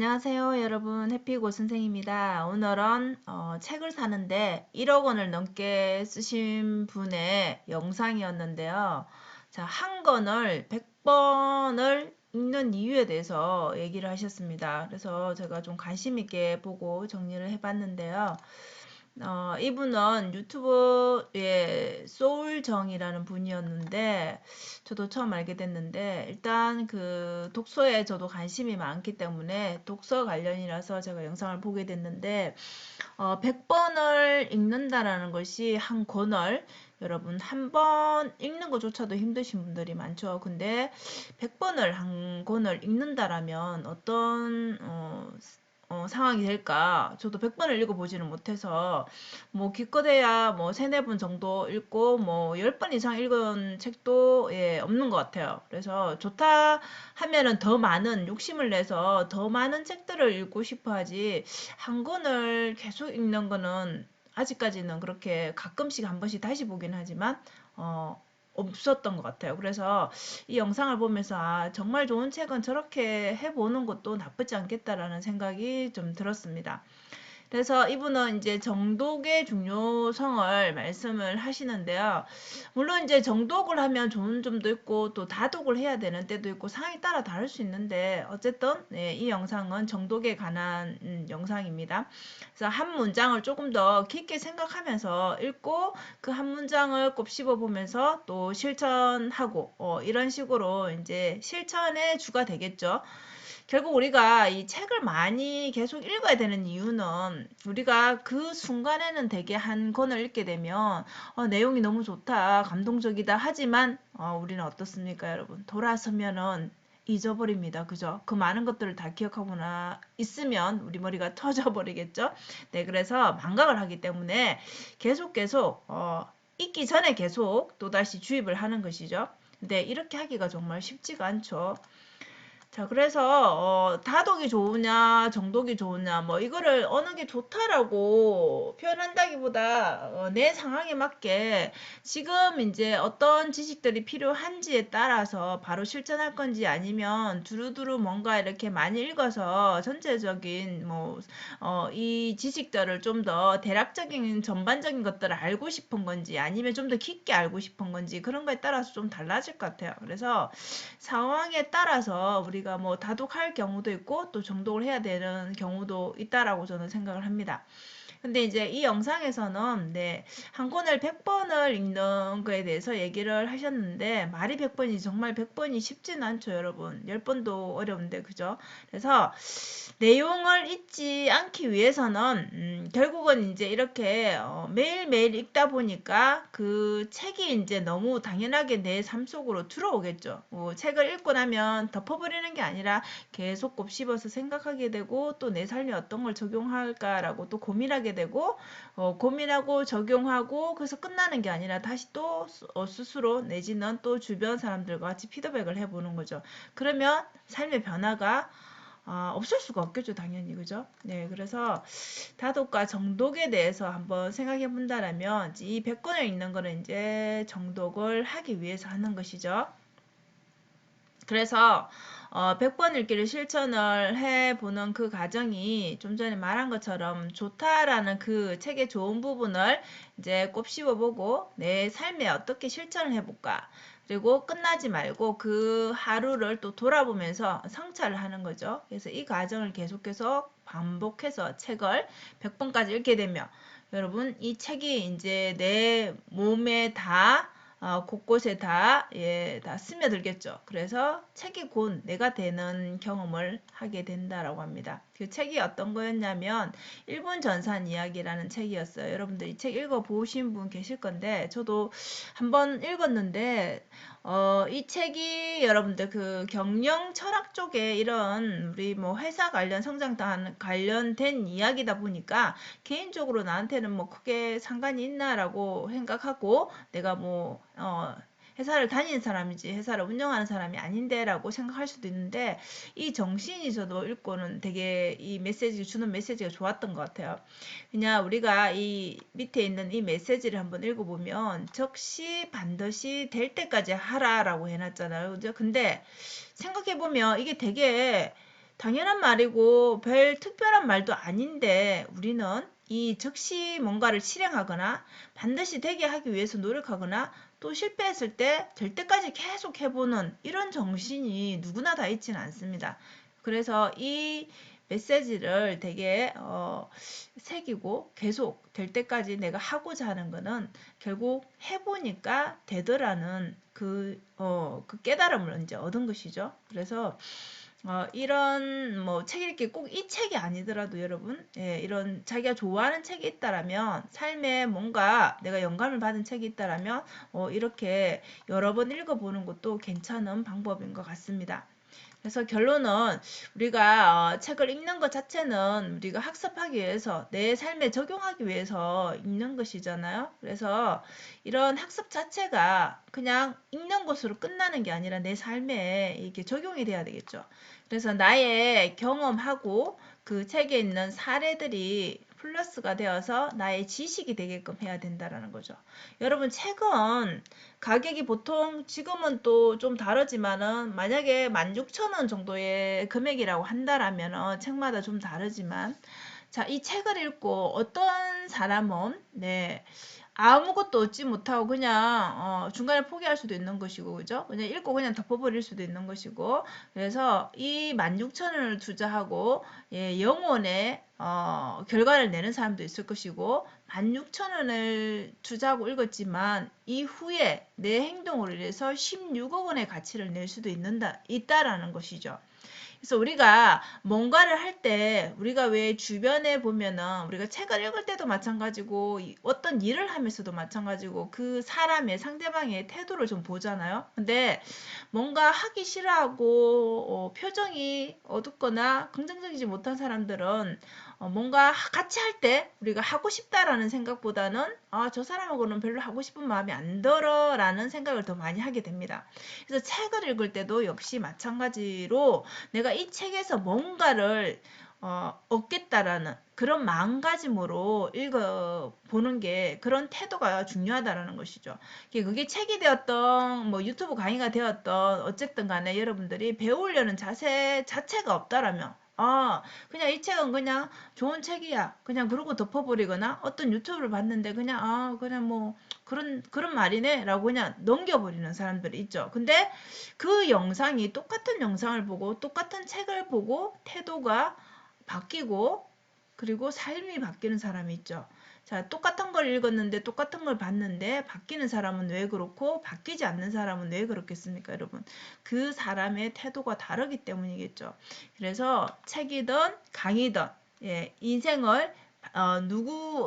안녕하세요, 여러분. 해피고 선생입니다. 오늘은 책을 사는데 1억 원을 넘게 쓰신 분의 영상이었는데요. 자, 한 권을 100번을 읽는 이유에 대해서 얘기를 하셨습니다. 그래서 제가 좀 관심 있게 보고 정리를 해봤는데요. 이분은 유튜브에 소울정이라는 분이었는데 저도 처음 알게 됐는데 일단 그 독서에 저도 관심이 많기 때문에 독서 관련이라서 제가 영상을 보게 됐는데 100번을 읽는다라는 것이 한 권을 여러분 한 번 읽는 것조차도 힘드신 분들이 많죠. 근데 100번을 한 권을 읽는다라면 어떤 상황이 될까? 저도 100번을 읽어보지는 못해서 뭐 기껏해야 뭐 세네 번 정도 읽고 뭐 10번 이상 읽은 책도 없는 것 같아요. 그래서 좋다 하면은 더 많은 욕심을 내서 더 많은 책들을 읽고 싶어 하지 한 권을 계속 읽는 거는 아직까지는 그렇게 가끔씩 한 번씩 다시 보긴 하지만 없었던 것 같아요. 그래서 이 영상을 보면서 정말 좋은 책은 저렇게 해보는 것도 나쁘지 않겠다라는 생각이 좀 들었습니다. 그래서 이분은 이제 정독의 중요성을 말씀을 하시는데요. 물론 이제 정독을 하면 좋은 점도 있고 또 다독을 해야 되는 때도 있고 상황에 따라 다를 수 있는데 어쨌든 이 영상은 정독에 관한 영상입니다. 그래서 한 문장을 조금 더 깊게 생각하면서 읽고 그 한 문장을 곱씹어 보면서 또 실천하고 이런 식으로 이제 실천의 주가 되겠죠. 결국 우리가 이 책을 많이 계속 읽어야 되는 이유는 우리가 그 순간에는 되게 한 권을 읽게 되면 내용이 너무 좋다, 감동적이다 하지만 우리는 어떻습니까, 여러분? 돌아서면은 잊어버립니다. 그죠? 그 많은 것들을 다 기억하거나 있으면 우리 머리가 터져버리겠죠? 네, 그래서 망각을 하기 때문에 계속 읽기 전에 계속 또다시 주입을 하는 것이죠. 근데 이렇게 하기가 정말 쉽지가 않죠. 자, 그래서 다독이 좋으냐, 정독이 좋으냐, 뭐 이거를 어느 게 좋다라고 표현한다기보다 내 상황에 맞게 지금 이제 어떤 지식들이 필요한지에 따라서 바로 실천할 건지 아니면 두루두루 뭔가 이렇게 많이 읽어서 전체적인 이 지식들을 좀 더 대략적인 전반적인 것들을 알고 싶은 건지 아니면 좀 더 깊게 알고 싶은 건지 그런 거에 따라서 좀 달라질 것 같아요. 그래서 상황에 따라서 우리가 뭐 다독할 경우도 있고 또 정독을 해야 되는 경우도 있다라고 저는 생각을 합니다. 근데 이제 이 영상에서는 한 권을 100번을 읽는 거에 대해서 얘기를 하셨는데 말이 100번이 정말 100번이 쉽진 않죠, 여러분. 10번도 어려운데 그죠? 그래서 내용을 잊지 않기 위해서는 결국은 이제 이렇게 매일매일 읽다 보니까 그 책이 이제 너무 당연하게 내 삶 속으로 들어오겠죠. 책을 읽고 나면 덮어버리는 게 아니라 계속 곱씹어서 생각하게 되고 또 내 삶에 어떤 걸 적용할까라고 또 고민하게 되고 고민하고 적용하고 그래서 끝나는 게 아니라 다시 또 스스로 내지는 또 주변 사람들과 같이 피드백을 해보는 거죠. 그러면 삶의 변화가 없을 수가 없겠죠, 당연히. 그죠? 네, 그래서 다독과 정독에 대해서 한번 생각해 본다라면 이 100권을 읽는 거는 이제 정독을 하기 위해서 하는 것이죠. 그래서 100번 읽기를 실천을 해보는 그 과정이 좀 전에 말한 것처럼 좋다라는 그 책의 좋은 부분을 이제 곱씹어보고 내 삶에 어떻게 실천을 해볼까. 그리고 끝나지 말고 그 하루를 또 돌아보면서 성찰을 하는 거죠. 그래서 이 과정을 계속해서 반복해서 책을 100번까지 읽게 되면 여러분 이 책이 이제 내 몸에 다 곳곳에 다 스며들겠죠. 그래서 책이 곧 내가 되는 경험을 하게 된다라고 합니다. 그 책이 어떤 거였냐면 일본 전산 이야기라는 책이었어요. 여러분들 이 책 읽어보신 분 계실 건데 저도 한번 읽었는데 이 책이 여러분들 그 경영 철학 쪽에 이런 우리 뭐 회사 관련 성장 관련된 이야기다 보니까 개인적으로 나한테는 뭐 크게 상관이 있나라고 생각하고 내가 회사를 다니는 사람이지 회사를 운영하는 사람이 아닌데라고 생각할 수도 있는데 이 정신이 저도 읽고는 되게 이 메시지 주는 메시지가 좋았던 것 같아요. 그냥 우리가 이 밑에 있는 이 메시지를 한번 읽어보면 적시 반드시 될 때까지 하라라고 해놨잖아요. 그죠? 근데 생각해보면 이게 되게 당연한 말이고 별 특별한 말도 아닌데 우리는 이 즉시 뭔가를 실행하거나 반드시 되게 하기 위해서 노력하거나 또 실패했을 때 될 때까지 계속 해보는 이런 정신이 누구나 다 있지는 않습니다. 그래서 이 메시지를 되게 새기고 계속 될 때까지 내가 하고자 하는 거는 결국 해보니까 되더라는 그 깨달음을 이제 얻은 것이죠. 그래서 이런 뭐 책 읽기 꼭 이 책이 아니더라도 여러분, 예, 이런 자기가 좋아하는 책이 있다라면 삶에 뭔가 내가 영감을 받은 책이 있다라면 이렇게 여러 번 읽어보는 것도 괜찮은 방법인 것 같습니다. 그래서 결론은 우리가 책을 읽는 것 자체는 우리가 학습하기 위해서 내 삶에 적용하기 위해서 읽는 것이잖아요. 그래서 이런 학습 자체가 그냥 읽는 것으로 끝나는 게 아니라 내 삶에 이게 적용이 돼야 되겠죠. 그래서 나의 경험하고 그 책에 있는 사례들이 플러스가 되어서 나의 지식이 되게끔 해야 된다라는 거죠. 여러분 책은 가격이 보통 지금은 또 좀 다르지만은 만약에 16,000원 정도의 금액이라고 한다라면은 책마다 좀 다르지만 자, 이 책을 읽고 어떤 사람은 네, 아무것도 얻지 못하고 그냥 중간에 포기할 수도 있는 것이고 그죠? 그냥 읽고 그냥 덮어버릴 수도 있는 것이고 그래서 이 16,000원을 투자하고 예, 영혼의 결과를 내는 사람도 있을 것이고 16,000원을 투자하고 읽었지만 이후에 내 행동으로 인해서 16억 원의 가치를 낼 수도 있다라는 것이죠. 그래서 우리가 뭔가를 할 때 우리가 왜 주변에 보면은 우리가 책을 읽을 때도 마찬가지고 어떤 일을 하면서도 마찬가지고 그 사람의 상대방의 태도를 좀 보잖아요. 근데 뭔가 하기 싫어하고 표정이 어둡거나 긍정적이지 못한 사람들은 뭔가 같이 할 때 우리가 하고 싶다라는 생각보다는 저 사람하고는 별로 하고 싶은 마음이 안 들어라는 생각을 더 많이 하게 됩니다. 그래서 책을 읽을 때도 역시 마찬가지로 내가 이 책에서 뭔가를 얻겠다라는 그런 마음가짐으로 읽어보는 게 그런 태도가 중요하다라는 것이죠. 그게 책이 되었던 뭐 유튜브 강의가 되었던 어쨌든 간에 여러분들이 배우려는 자세 자체가 없다라면 그냥 이 책은 그냥 좋은 책이야. 그냥 그러고 덮어버리거나 어떤 유튜브를 봤는데 그냥 뭐 그런 말이네 라고 그냥 넘겨버리는 사람들이 있죠. 근데 그 영상이 똑같은 영상을 보고 똑같은 책을 보고 태도가 바뀌고 그리고 삶이 바뀌는 사람이 있죠. 자, 똑같은 걸 읽었는데 똑같은 걸 봤는데 바뀌는 사람은 왜 그렇고 바뀌지 않는 사람은 왜 그렇겠습니까, 여러분? 그 사람의 태도가 다르기 때문이겠죠. 그래서 책이든 강의든 예, 인생을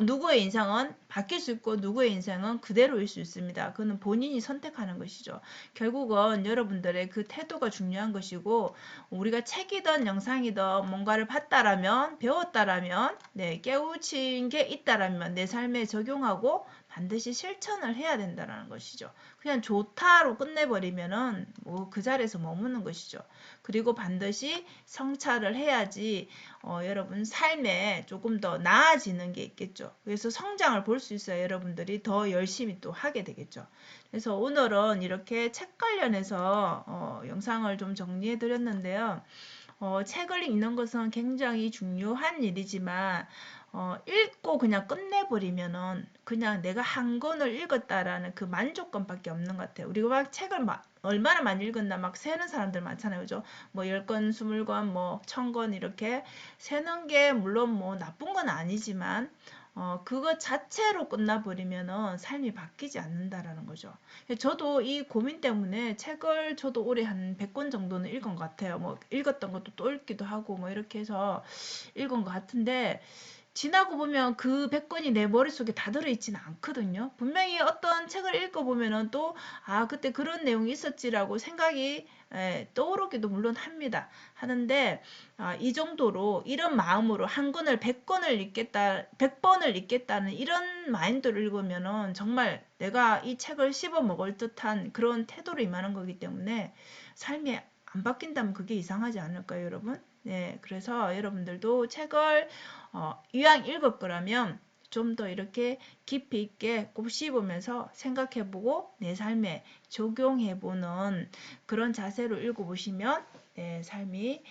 누구의 인생은 바뀔 수 있고 누구의 인생은 그대로일 수 있습니다. 그는 본인이 선택하는 것이죠. 결국은 여러분들의 그 태도가 중요한 것이고 우리가 책이든 영상이든 뭔가를 봤다라면 배웠다라면 네, 깨우친 게 있다라면 내 삶에 적용하고 반드시 실천을 해야 된다는 것이죠. 그냥 좋다로 끝내버리면은 뭐 그 자리에서 머무는 것이죠. 그리고 반드시 성찰을 해야지 여러분 삶에 조금 더 나아지는 게 있겠죠. 그래서 성장을 볼 수 있어야 여러분들이 더 열심히 또 하게 되겠죠. 그래서 오늘은 이렇게 책 관련해서 영상을 좀 정리해 드렸는데요. 책을 읽는 것은 굉장히 중요한 일이지만 읽고 그냥 끝내버리면은 그냥 내가 한 권을 읽었다라는 그 만족감밖에 없는 것 같아요. 우리가 막 책을 얼마나 많이 읽었나 막 세는 사람들 많잖아요. 그죠? 뭐 10권, 20권, 뭐 1000권 이렇게 세는 게 물론 뭐 나쁜 건 아니지만 그것 자체로 끝나버리면은 삶이 바뀌지 않는다라는 거죠. 저도 이 고민 때문에 책을 저도 올해 한 100권 정도는 읽은 것 같아요. 뭐 읽었던 것도 또 읽기도 하고 뭐 이렇게 해서 읽은 것 같은데 지나고 보면 그 100권이 내 머릿속에 다 들어있지는 않거든요. 분명히 어떤 책을 읽어보면은 또, 그때 그런 내용이 있었지라고 생각이 떠오르기도 물론 합니다. 하는데, 이 정도로, 이런 마음으로 한 권을 100권을 읽겠다, 100번을 읽겠다는 이런 마인드를 읽으면은 정말 내가 이 책을 씹어 먹을 듯한 그런 태도로 임하는 거기 때문에 삶이 안 바뀐다면 그게 이상하지 않을까요, 여러분? 네, 그래서 여러분들도 책을 이왕 읽을 거라면 좀 더 이렇게 깊이 있게 곱씹으면서 생각해보고 내 삶에 적용해보는 그런 자세로 읽어보시면 내 삶이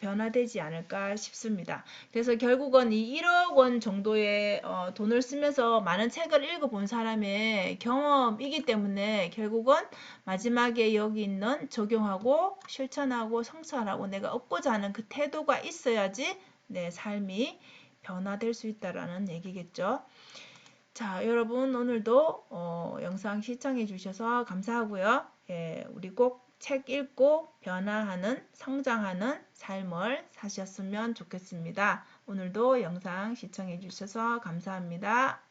변화되지 않을까 싶습니다. 그래서 결국은 이 1억 원 정도의 돈을 쓰면서 많은 책을 읽어본 사람의 경험이기 때문에 결국은 마지막에 여기 있는 적용하고 실천하고 성찰하고 내가 얻고자 하는 그 태도가 있어야지 내 삶이 변화될 수 있다라는 얘기겠죠. 자, 여러분 오늘도 영상 시청해 주셔서 감사하고요. 예, 우리 꼭 책 읽고 변화하는, 성장하는 삶을 사셨으면 좋겠습니다. 오늘도 영상 시청해 주셔서 감사합니다.